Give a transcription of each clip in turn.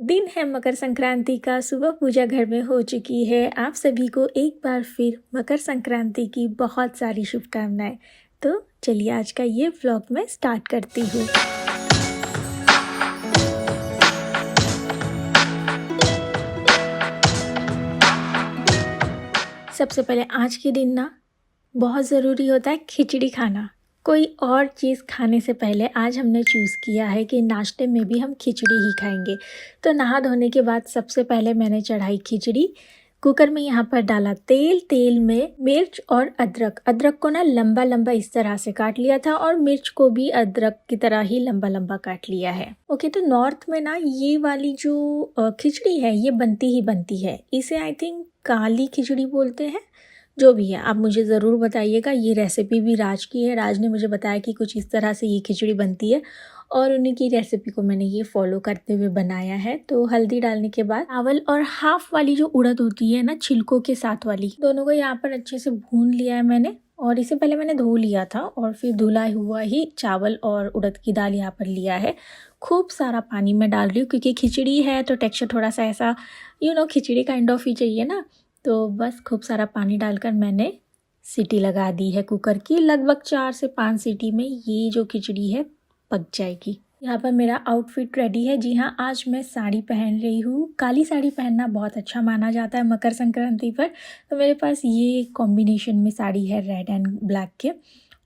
दिन है मकर संक्रांति का, सुबह पूजा घर में हो चुकी है। आप सभी को एक बार फिर मकर संक्रांति की बहुत सारी शुभकामनाएं। तो चलिए आज का ये व्लॉग मैं स्टार्ट करती हूँ। सबसे पहले आज के दिन ना बहुत ज़रूरी होता है खिचड़ी खाना। कोई और चीज़ खाने से पहले आज हमने चूज़ किया है कि नाश्ते में भी हम खिचड़ी ही खाएंगे। तो नहा धोने के बाद सबसे पहले मैंने चढ़ाई खिचड़ी। कुकर में यहाँ पर डाला तेल। तेल में मिर्च और अदरक को ना लंबा लंबा इस तरह से काट लिया था और मिर्च को भी अदरक की तरह ही लंबा लंबा काट लिया है। ओके, तो नॉर्थ में ना ये वाली जो खिचड़ी है ये बनती ही बनती है। इसे आई थिंक काली खिचड़ी बोलते हैं। जो भी है आप मुझे ज़रूर बताइएगा। ये रेसिपी भी राज की है। राज ने मुझे बताया कि कुछ इस तरह से ये खिचड़ी बनती है और उन्हीं की रेसिपी को मैंने ये फॉलो करते हुए बनाया है। तो हल्दी डालने के बाद चावल और हाफ वाली जो उड़द होती है ना छिलकों के साथ वाली, दोनों को यहाँ पर अच्छे से भून लिया है मैंने। और इसे पहले मैंने धो लिया था और फिर धुला हुआ ही चावल और उड़द की दाल यहाँ पर लिया है। खूब सारा पानी में डाल रही हूँ क्योंकि खिचड़ी है तो टेक्सचर थोड़ा सा ऐसा खिचड़ी काइंड ऑफ ही चाहिए ना। तो बस खूब सारा पानी डालकर मैंने सीटी लगा दी है कुकर की। लगभग 4 से 5 सीटी में ये जो खिचड़ी है पक जाएगी। यहाँ पर मेरा आउटफिट रेडी है। जी हाँ, आज मैं साड़ी पहन रही हूँ। काली साड़ी पहनना बहुत अच्छा माना जाता है मकर संक्रांति पर। तो मेरे पास ये कॉम्बिनेशन में साड़ी है रेड एंड ब्लैक के,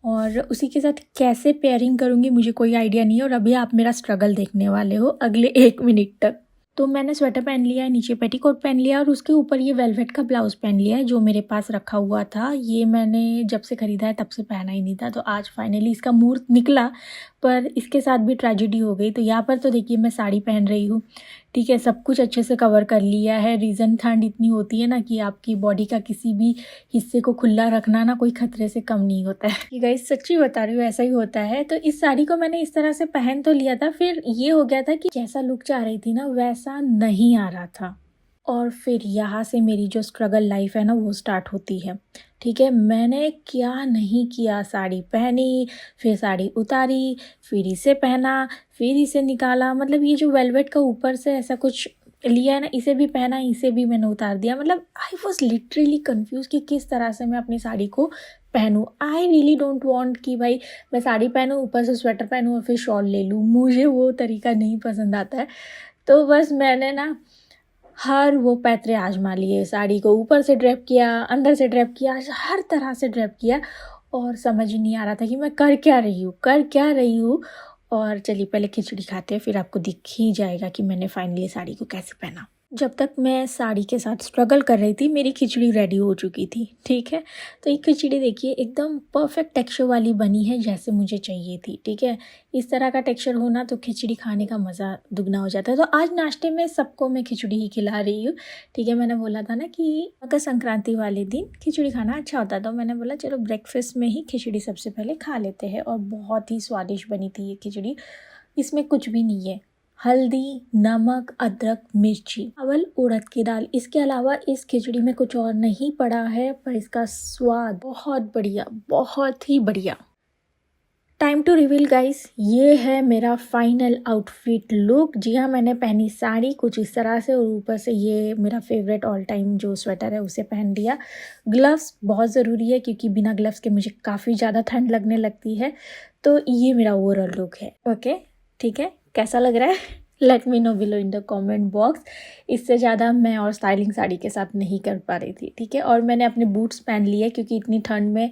और उसी के साथ कैसे पेयरिंग करूँगी मुझे कोई आइडिया नहीं है। और अभी आप मेरा स्ट्रगल देखने वाले हो अगले 1 मिनट तक। तो मैंने स्वेटर पहन लिया है, नीचे पेटीकोट पहन लिया और उसके ऊपर ये वेलवेट का ब्लाउज़ पहन लिया है जो मेरे पास रखा हुआ था। ये मैंने जब से ख़रीदा है तब से पहना ही नहीं था। तो आज फाइनली इसका मुहूर्त निकला, पर इसके साथ भी ट्रेजेडी हो गई। तो यहाँ पर तो देखिए मैं साड़ी पहन रही हूँ, ठीक है, सब कुछ अच्छे से कवर कर लिया है। रीज़न ठंड इतनी होती है ना कि आपकी बॉडी का किसी भी हिस्से को खुला रखना ना कोई खतरे से कम नहीं होता है। कि गाइस सच्ची बता रही हूँ, ऐसा ही होता है। तो इस साड़ी को मैंने इस तरह से पहन तो लिया था, फिर ये हो गया था कि जैसा लुक चाह रही थी ना वैसा नहीं आ रहा था। और फिर यहाँ से मेरी जो स्ट्रगल लाइफ है ना वो स्टार्ट होती है। ठीक है, मैंने क्या नहीं किया। साड़ी पहनी, फिर साड़ी उतारी, फिर इसे पहना, फिर इसे निकाला। मतलब ये जो वेलवेट का ऊपर से ऐसा कुछ लिया है ना, इसे भी पहना, इसे भी मैंने उतार दिया। मतलब आई वॉज लिटरली कन्फ्यूज कि किस तरह से मैं अपनी साड़ी को पहनूँ। आई रियली डोंट वांट कि भाई मैं साड़ी पहनूँ, ऊपर से स्वेटर पहनूँ और फिर शॉल ले लूँ। मुझे वो तरीका नहीं पसंद आता है। तो बस मैंने ना हर वो पैतरे आजमा लिए। साड़ी को ऊपर से ड्रैप किया, अंदर से ड्रैप किया, हर तरह से ड्रैप किया और समझ ही नहीं आ रहा था कि मैं कर क्या रही हूँ। और चलिए पहले खिचड़ी खाते हैं, फिर आपको दिख ही जाएगा कि मैंने फाइनली साड़ी को कैसे पहना। जब तक मैं साड़ी के साथ स्ट्रगल कर रही थी मेरी खिचड़ी रेडी हो चुकी थी। ठीक है, तो ये खिचड़ी देखिए एकदम परफेक्ट टेक्सचर वाली बनी है जैसे मुझे चाहिए थी। ठीक है, इस तरह का टेक्सचर होना तो खिचड़ी खाने का मज़ा दुगना हो जाता है। तो आज नाश्ते में सबको मैं खिचड़ी ही खिला रही हूँ। ठीक है, मैंने बोला था ना कि मकर संक्रांति वाले दिन खिचड़ी खाना अच्छा होता है, तो मैंने बोला चलो ब्रेकफास्ट में ही खिचड़ी सबसे पहले खा लेते हैं। और बहुत ही स्वादिष्ट बनी थी ये खिचड़ी। इसमें कुछ भी नहीं है, हल्दी, नमक, अदरक, मिर्ची, चावल, उड़द की दाल। इसके अलावा इस खिचड़ी में कुछ और नहीं पड़ा है, पर इसका स्वाद बहुत बढ़िया, बहुत ही बढ़िया। टाइम टू रिवील गाइस, ये है मेरा फाइनल आउटफिट लुक। जी हाँ, मैंने पहनी साड़ी कुछ इस तरह से और ऊपर से ये मेरा फेवरेट ऑल टाइम जो स्वेटर है उसे पहन लिया। ग्लव्स बहुत ज़रूरी है क्योंकि बिना ग्लव्स के मुझे काफ़ी ज़्यादा ठंड लगने लगती है। तो ये मेरा ओवरऑल लुक है। ओके, ठीक है, कैसा लग रहा है let me know below in the comment box. इससे ज़्यादा मैं और स्टाइलिंग साड़ी के साथ नहीं कर पा रही थी। ठीक है, और मैंने अपने बूट्स पहन लिए क्योंकि इतनी ठंड में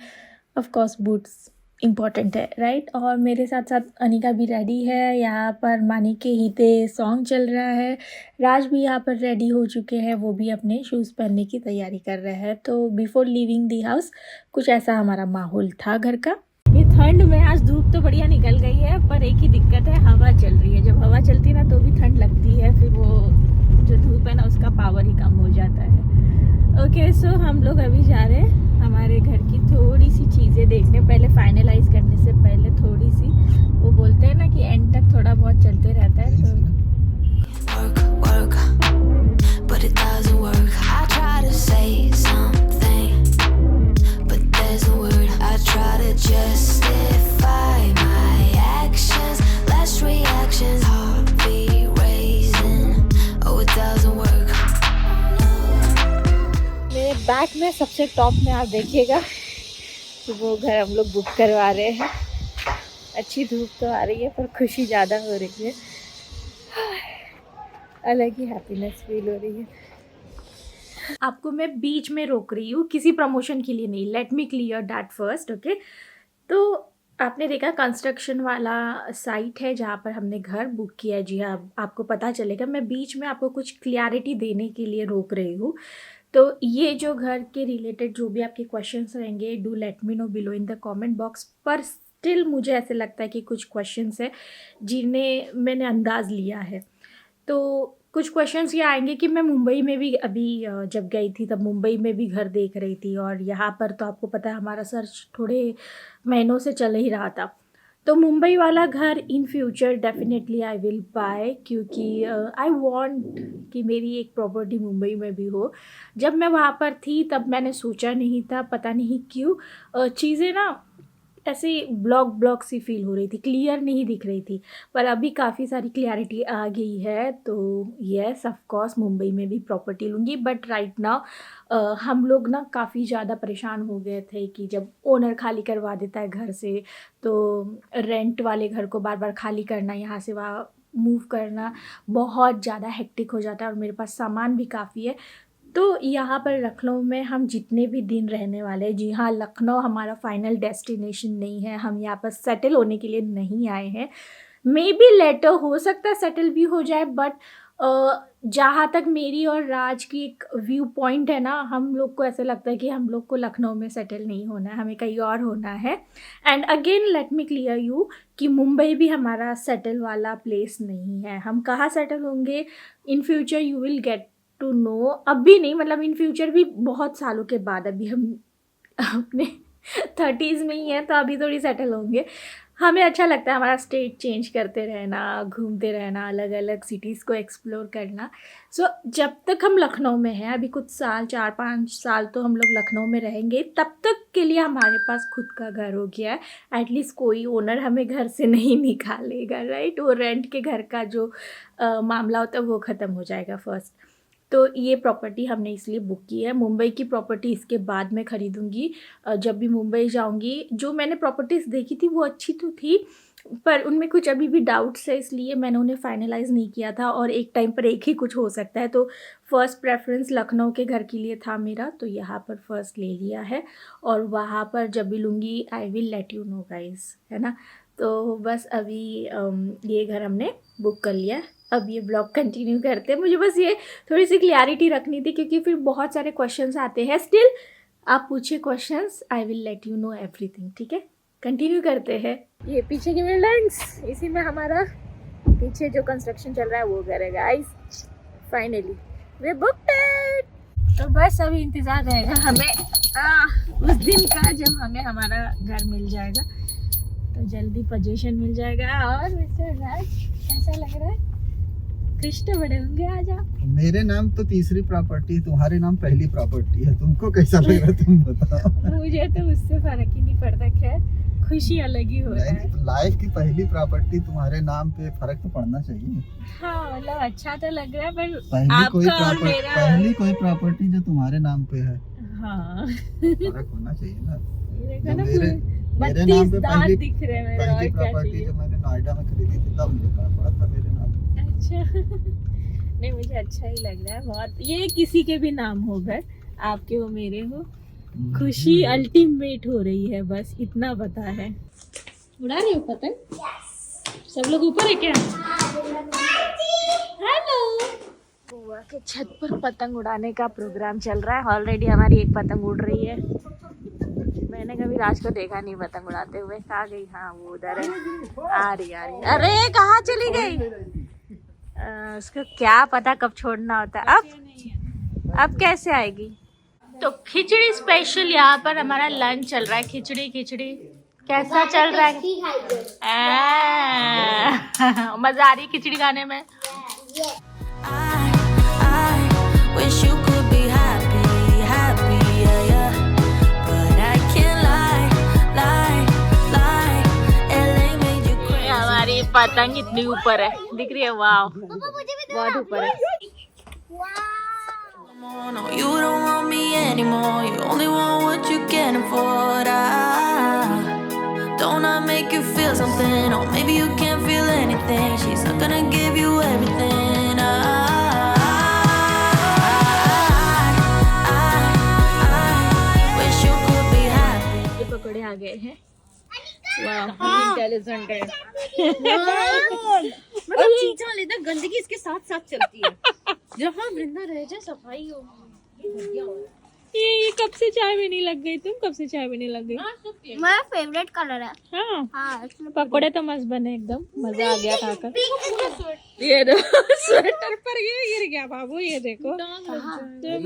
ऑफ कोर्स बूट्स इम्पॉर्टेंट है, राइट। और मेरे साथ साथ अनिका भी रेडी है। यहाँ पर मानी के हिते सॉन्ग चल रहा है। राज भी यहाँ पर रेडी हो चुके हैं, वो भी अपने शूज़ पहनने की तैयारी कर रहे हैं। तो बिफोर लीविंग दी हाउस कुछ ऐसा हमारा माहौल था घर का। ये ठंड में आज धूप तो बढ़िया निकल गई है, पर एक ही दिक्कत है, हवा चल रही है। जब हवा चलती है ना तो भी ठंड लगती है, फिर वो जो धूप है ना उसका पावर ही कम हो जाता है। ओके, सो हम लोग अभी जा रहे हैं हमारे घर की थोड़ी सी चीज़ें देखने। पहले फाइनलाइज करने से पहले थोड़ी सी, वो बोलते हैं ना कि एंड तक थोड़ा बहुत चलते रहता है। तो justify my actions, less reactions, heartbeat raising. Back में सबसे टॉप में आप देखिएगा तो वो घर हम लोग बुक करवा रहे हैं। अच्छी धूप तो आ रही है पर खुशी ज़्यादा हो रही है, अलग ही हैप्पीनेस फील हो रही है। आपको मैं बीच में रोक रही हूँ, किसी प्रमोशन के लिए नहीं, let me clear that first, okay. तो आपने देखा कंस्ट्रक्शन वाला साइट है जहाँ पर हमने घर बुक किया है। जी हाँ, आपको पता चलेगा, मैं बीच में आपको कुछ क्लियरिटी देने के लिए रोक रही हूँ। तो ये जो घर के रिलेटेड जो भी आपके क्वेश्चंस रहेंगे, do let me know below in the comment box. पर स्टिल मुझे ऐसे लगता है कि कुछ क्वेश्चंस है जिन्हें मैंने अंदाज़ लिया है। तो कुछ क्वेश्चंस ये आएंगे कि मैं मुंबई में भी अभी जब गई थी तब मुंबई में भी घर देख रही थी, और यहाँ पर तो आपको पता है हमारा सर्च थोड़े महीनों से चल ही रहा था। तो मुंबई वाला घर in future definitely I will buy, क्योंकि आई वांट कि मेरी एक प्रॉपर्टी मुंबई में भी हो। जब मैं वहाँ पर थी तब मैंने सोचा नहीं था, पता नहीं क्यों चीज़ें ना ऐसे ब्लॉक सी फील हो रही थी, क्लियर नहीं दिख रही थी। पर अभी काफ़ी सारी क्लैरिटी आ गई है। तो येस ऑफ कोर्स मुंबई में भी प्रॉपर्टी लूँगी, बट राइट नाउ हम लोग ना काफ़ी ज़्यादा परेशान हो गए थे कि जब ओनर खाली करवा देता है घर से तो रेंट वाले घर को बार बार खाली करना, यहाँ से वहाँ मूव करना बहुत ज़्यादा हेक्टिक हो जाता है, और मेरे पास सामान भी काफ़ी है। तो यहाँ पर लखनऊ में हम जितने भी दिन रहने वाले हैं, जी हाँ, लखनऊ हमारा फाइनल डेस्टिनेशन नहीं है, हम यहाँ पर सेटल होने के लिए नहीं आए हैं। मे बी लेटर हो सकता है सेटल भी हो जाए, बट जहाँ तक मेरी और राज की एक व्यू पॉइंट है ना, हम लोग को ऐसा लगता है कि हम लोग को लखनऊ में सेटल नहीं होना है, हमें कहीं और होना है। And again let me clear you कि मुंबई भी हमारा सेटल वाला प्लेस नहीं है। हम कहाँ सेटल होंगे in future you will get to know, अभी नहीं, मतलब इन फ्यूचर भी बहुत सालों के बाद। अभी हम अपने 30s में ही हैं तो अभी थोड़ी सेटल होंगे। हमें अच्छा लगता है हमारा स्टेट चेंज करते रहना, घूमते रहना, अलग अलग सिटीज़ को एक्सप्लोर करना। सो जब तक हम लखनऊ में हैं, अभी कुछ साल 4-5 साल तो हम लोग लखनऊ में रहेंगे, तब तक के लिए हमारे पास खुद का घर हो गया है। एटलीस्ट कोई ओनर हमें घर से नहीं निकालेगा, राइट। वो रेंट के घर का जो मामला होता है वो ख़त्म हो जाएगा फर्स्ट। तो ये प्रॉपर्टी हमने इसलिए बुक की है। मुंबई की प्रॉपर्टी इसके बाद में ख़रीदूँगी जब भी मुंबई जाऊँगी। जो मैंने प्रॉपर्टीज़ देखी थी वो अच्छी तो थी, पर उनमें कुछ अभी भी डाउट्स है, इसलिए मैंने उन्हें फाइनलाइज़ नहीं किया था, और एक टाइम पर एक ही कुछ हो सकता है। तो फर्स्ट प्रेफरेंस लखनऊ के घर के लिए था मेरा, तो यहाँ पर फर्स्ट ले लिया है, और वहाँ पर जब भी लूँगी I will let you know guys, है ना। तो बस अभी ये घर हमने बुक कर लिया। अब ये ब्लॉग कंटिन्यू करते हैं। मुझे बस ये थोड़ी सी क्लैरिटी रखनी थी, क्योंकि फिर बहुत सारे क्वेश्चंस आते हैं। स्टिल आप पूछिए questions, I will let you know everything, ठीक है। कंटिन्यू करते हैं। ये पीछे की बिल्डिंग्स, इसी में हमारा पीछे जो कंस्ट्रक्शन चल रहा है वो घर है guys. Finally we booked it. तो बस अभी इंतज़ार रहेगा हमें उस दिन का जब हमें हमारा घर मिल जाएगा, तो जल्दी पोजीशन मिल जाएगा। और मिस्टर राज कैसा लग रहा है? खुश तो बड़े होंगे आज आप। मेरे नाम तो तीसरी प्रॉपर्टी, तुम्हारे नाम पहली प्रॉपर्टी है। तुमको कैसा लग रहा है तुम बताओ। मुझे तो उससे फर्क ही नहीं पड़ता, खैर खुशी अलग ही हो रहा है। लाइफ की पहली प्रॉपर्टी तुम्हारे नाम पे, फर्क तो पड़ना चाहिए। हाँ, मतलब अच्छा तो लग रहा है, पर पहली कोई प्रॉपर्टी जो तुम्हारे नाम पे है, हाँ फर्क होना चाहिए ना। मेरे नाम पे पहली दिख रहे हैं मेरे, पहली प्रॉपर्टी जब मैंने नोएडा में खरीदी थी तब मुझे फर्क पड़ा था मेरे नाम। अच्छा नहीं, मुझे अच्छा ही लग रहा है बहुत। ये किसी के भी नाम हो, घर आपके हो मेरे हो, खुशी अल्टीमेट हो रही है, बस इतना पता है। उड़ा रही हो पतंग? सब लोग ऊपर है क्या? हेलो। बुआ के छत पर पतंग उड़ाने का प्रोग्राम चल रहा है। ऑलरेडी हमारी एक पतंग उड़ रही है। मैंने कभी राज को देखा नहीं पतंग उड़ाते हुए। कहाँ गई? हाँ वो उधर है, आ रही। अरे कहाँ चली गई? उसको क्या पता कब छोड़ना होता है। अब कैसे आएगी? तो खिचड़ी स्पेशल यहाँ पर हमारा लंच चल रहा है। खिचड़ी कैसा चल रहा है? मजा आ रही खिचड़ी खाने में। हमारी पतंग इतनी ऊपर है, दिख रही है? वाह, बहुत ऊपर है। You don't want me anymore. You only want what you can afford. Don't I make you feel something? Or maybe you can't feel anything. She's not gonna give you everything. I wish you could be happy. ये पकौड़े आ गए हैं। Intelligent है। मतलब चीचा लेता गंदगी इसके साथ साथ चलती है। जहाँ वृंदा रह जाए सफाई हो। ये कब से चाय में नहीं लग गई? तुम कब से चाय में नहीं लग गई? मेरा फेवरेट कलर है। हाँ, हाँ, पकोड़े तो मस्त बने एकदम, मजा आ गया खाकर। ये देखो स्वेटर पर ये गिर गया बाबू, ये देखो तो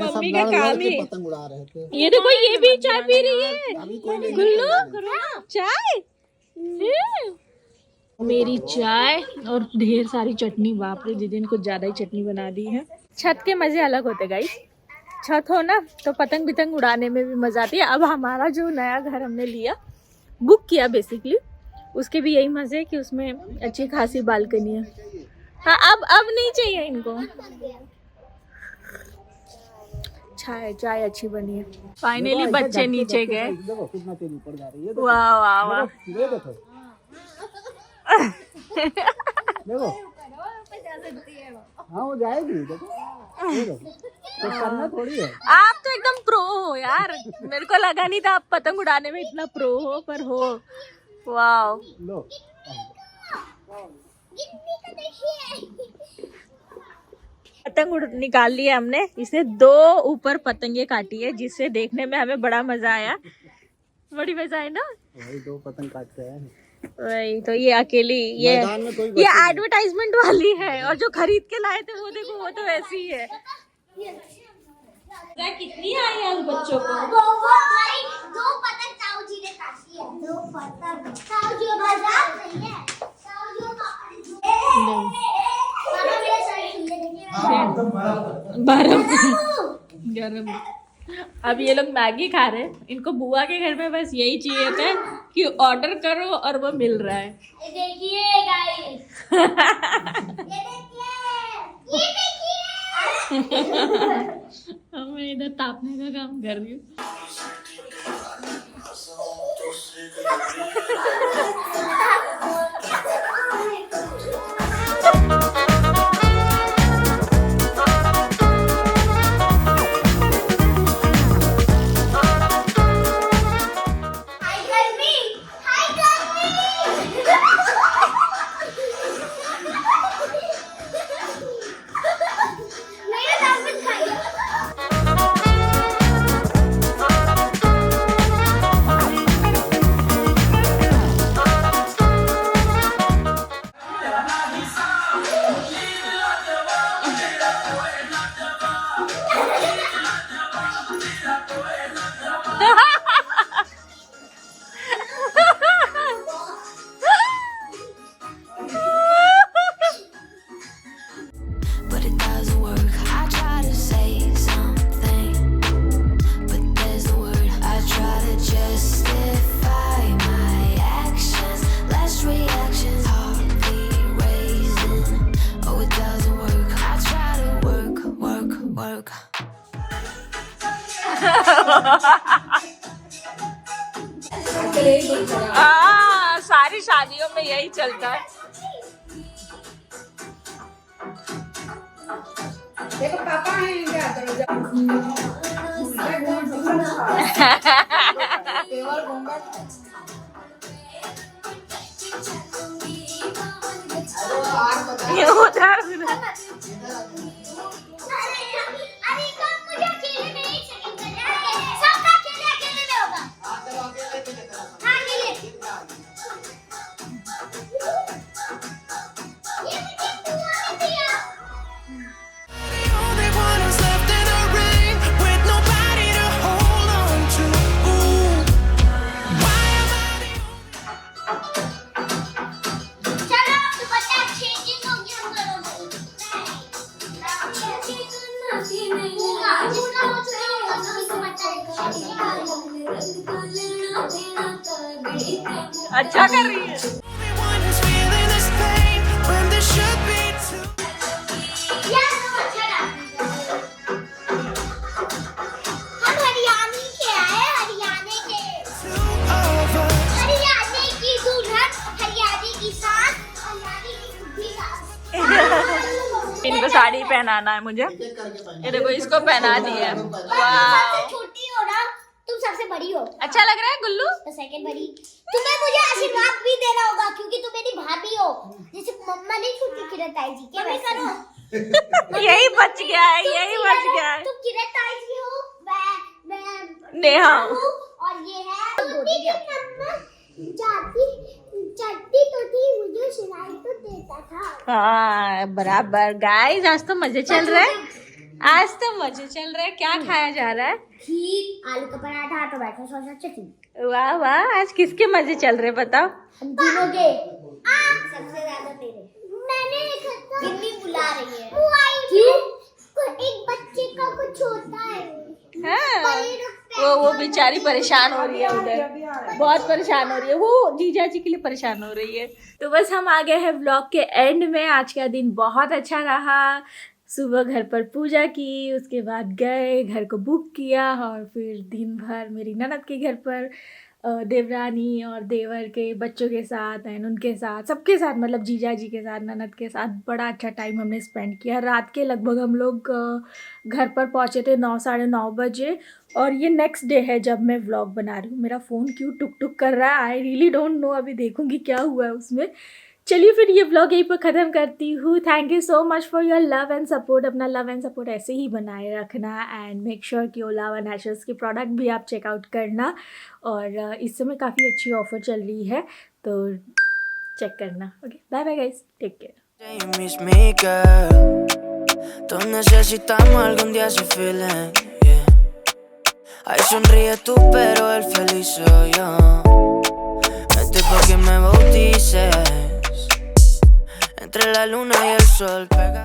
मम्मी का काम ही। पतंग उड़ा रहे थे। ये देखो ये भी चाय पी रही है। गुल्लू चाय, मेरी चाय और ढेर सारी चटनी। बाप रे दीदी ने कुछ ज्यादा ही चटनी बना दी है। छत के मजे अलग होते गाइस। छत हो ना तो पतंग बितंग उड़ाने में भी मजा आती है। अब हमारा जो नया घर हमने लिया, बुक किया बेसिकली, उसके भी यही मजे है कि उसमें अच्छी खासी बालकनी है। हाँ अब नहीं चाहिए इनको। चाय अच्छी बनी है। फाइनली बच्चे नीचे गए। वाह वाह वाह। देखो हाँ वो जाएगी। देखो तो करना थोड़ी है। आप तो एकदम प्रो हो यार। मेरे को लगा नहीं था आप पतंग उड़ाने में इतना प्रो हो, पर हो। वाह लो पतंग निकाल लिया हमने। इसने 2 ऊपर पतंगे काटी है, जिससे देखने में हमें बड़ा मजा आया। बड़ी मजा है ना? वही 2 पतंग काटते हैं। वही तो। ये अकेली ये एडवर्टाइजमेंट वाली है, और जो खरीद के लाए थे वो देखो, वो तो वैसी ही है। कितनी आई है उन बच्चों को? 2 पतंग ताऊ जी ने काटी है। 2 पतंग ताऊ जी मजाक नहीं है। ताऊ जी पापा ने गरम। अब ये लोग मैगी खा रहे हैं। इनको बुआ के घर में बस यही चाहिए था कि ऑर्डर करो और वो मिल रहा है। देखिए गाइस, ये देखिए। मैं इधर तापने का काम कर रही हूँ। But it doesn't work. I try to say something, but there's the word. I try to justify my actions. Less reactions, heart beat raising. Oh, it doesn't work. I try to work. सारी शादियों में यही चलता है। देखो पापा है क्या करो ये उधर अच्छा कर रही है। पहनाना है मुझे। एक-एक करके पहना। ये देखो इसको पहना दिया। सबसे छोटी हो ना, तुम सबसे बड़ी हो। अच्छा लग रहा है गुल्लू? तो सेकंड बड़ी। तुम्हें मुझे आशीर्वाद भी देना होगा क्योंकि तुम मेरी भाभी हो। जैसे मम्मा नहीं छूटी किरण ताई जी के वैसे करो। यही बच गया है, यही बच गया है। तुम किरण ताई जी हो, मैं नेहा हूँ और ये है जाती चट्टी तो थी, मुझे सुनाई तो देता था। हाँ बराबर। गाइस आज तो मजे चल रहे हैं, आज तो मजे चल रहे हैं। क्या खाया जा रहा है? खीर, आलू का पराठा, टोमेटो सॉस और चटनी। वाह वाह, आज किसके मजे चल रहे बताओ? हम तीनों के। सबसे ज्यादा तेरे। मैंने गिन्नी बुला रही है। क्यों? एक बच्चे का कुछ होता है। हाँ वो बेचारी परेशान हो रही है उधर, बहुत परेशान हो रही है वो, जीजा जी के लिए परेशान हो रही है। तो बस हम आ गए हैं व्लॉग के एंड में। आज का दिन बहुत अच्छा रहा। सुबह घर पर पूजा की, उसके बाद गए, घर को बुक किया और फिर दिन भर मेरी ननद के घर पर देवरानी और देवर के बच्चों के साथ एंड उनके साथ, सबके साथ, मतलब जीजा जी के साथ, ननद के साथ बड़ा अच्छा टाइम हमने स्पेंड किया। रात के लगभग हम लोग घर पर पहुँचे थे 9 साढ़े 9 बजे। और ये नेक्स्ट डे है जब मैं व्लॉग बना रही हूँ। मेरा फ़ोन क्यों टुक टुक कर रहा है, आई रियली डोंट नो, अभी देखूँगी क्या हुआ है उसमें। चलिए फिर ये व्लॉग यहीं पर ख़त्म करती हूँ। Thank you so much for your love and support. अपना लव एंड सपोर्ट ऐसे ही बनाए रखना एंड मेक श्योर कि ओलावा नेचुरल्स के प्रोडक्ट भी आप चेकआउट करना। और इस समय काफ़ी अच्छी ऑफ़र चल रही है तो चेक करना। Okay bye bye guys, take care. Todos necesitamos algún día ese feeling, yeah. Ay, sonríe tú, pero el feliz soy yo. Vete pa' que me bautices entre la luna y el sol. Pega